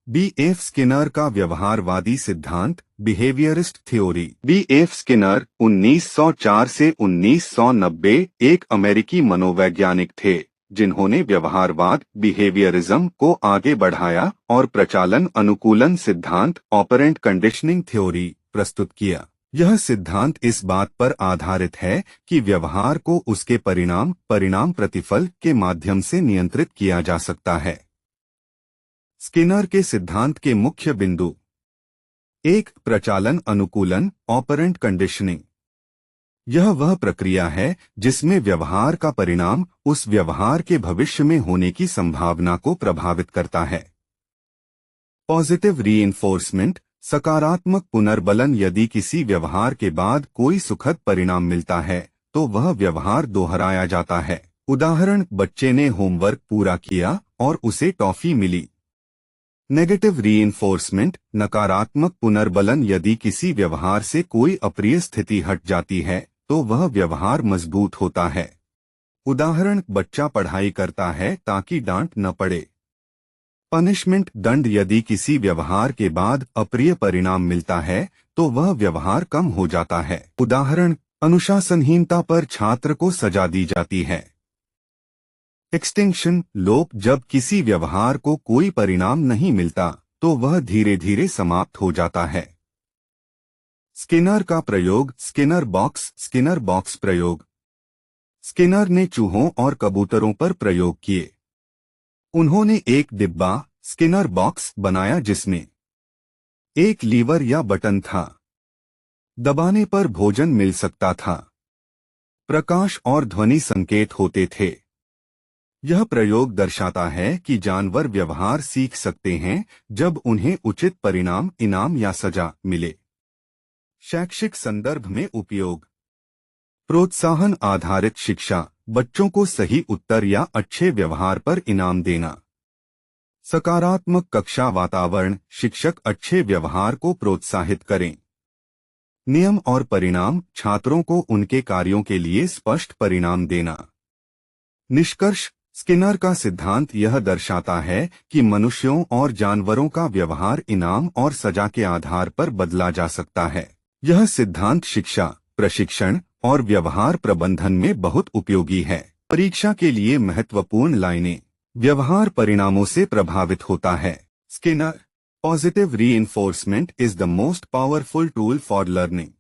B.F. Skinner का व्यवहारवादी सिद्धांत, behaviourist theory. B.F. Skinner 1904 से 1990 एक अमेरिकी मनोवैज्ञानिक थे जिन्होंने व्यवहारवाद, बिहेवियरिज्म को आगे बढ़ाया और प्रचालन अनुकूलन सिद्धांत, ऑपरेंट कंडीशनिंग थ्योरी प्रस्तुत किया। यह सिद्धांत इस बात पर आधारित है कि व्यवहार को उसके परिणाम प्रतिफल के माध्यम से नियंत्रित किया जा सकता है। स्किनर के सिद्धांत के मुख्य बिंदु: 1. प्रचालन अनुकूलन, ऑपरेंट कंडीशनिंग। यह वह प्रक्रिया है जिसमें व्यवहार का परिणाम उस व्यवहार के भविष्य में होने की संभावना को प्रभावित करता है। पॉजिटिव रीइंफोर्समेंट, सकारात्मक पुनर्बलन। यदि किसी व्यवहार के बाद कोई सुखद परिणाम मिलता है तो वह व्यवहार दोहराया जाता है। उदाहरण: बच्चे ने होमवर्क पूरा किया और उसे टॉफी मिली। नेगेटिव रीइंफोर्समेंट, नकारात्मक पुनर्बलन। यदि किसी व्यवहार से कोई अप्रिय स्थिति हट जाती है तो वह व्यवहार मजबूत होता है। उदाहरण: बच्चा पढ़ाई करता है ताकि डांट न पड़े। पनिशमेंट, दंड। यदि किसी व्यवहार के बाद अप्रिय परिणाम मिलता है तो वह व्यवहार कम हो जाता है। उदाहरण: अनुशासनहीनता पर छात्र को सजा दी जाती है। एक्सटिंक्शन, लोप। जब किसी व्यवहार को कोई परिणाम नहीं मिलता तो वह धीरे धीरे समाप्त हो जाता है। स्किनर का प्रयोग, स्किनर बॉक्स प्रयोग। स्किनर ने चूहों और कबूतरों पर प्रयोग किए। उन्होंने एक डिब्बा, स्किनर बॉक्स, बनाया जिसमें एक लीवर या बटन था। दबाने पर भोजन मिल सकता था। प्रकाश और ध्वनि संकेत होते थे। यह प्रयोग दर्शाता है कि जानवर व्यवहार सीख सकते हैं जब उन्हें उचित परिणाम, इनाम या सजा मिले। शैक्षिक संदर्भ में उपयोग: प्रोत्साहन आधारित शिक्षा, बच्चों को सही उत्तर या अच्छे व्यवहार पर इनाम देना। सकारात्मक कक्षा वातावरण, शिक्षक अच्छे व्यवहार को प्रोत्साहित करें। नियम और परिणाम, छात्रों को उनके कार्यों के लिए स्पष्ट परिणाम देना। निष्कर्ष: स्किनर का सिद्धांत यह दर्शाता है कि मनुष्यों और जानवरों का व्यवहार इनाम और सजा के आधार पर बदला जा सकता है। यह सिद्धांत शिक्षा, प्रशिक्षण और व्यवहार प्रबंधन में बहुत उपयोगी है। परीक्षा के लिए महत्वपूर्ण लाइनें: व्यवहार परिणामों से प्रभावित होता है। Skinner: positive reinforcement is the most powerful tool for learning.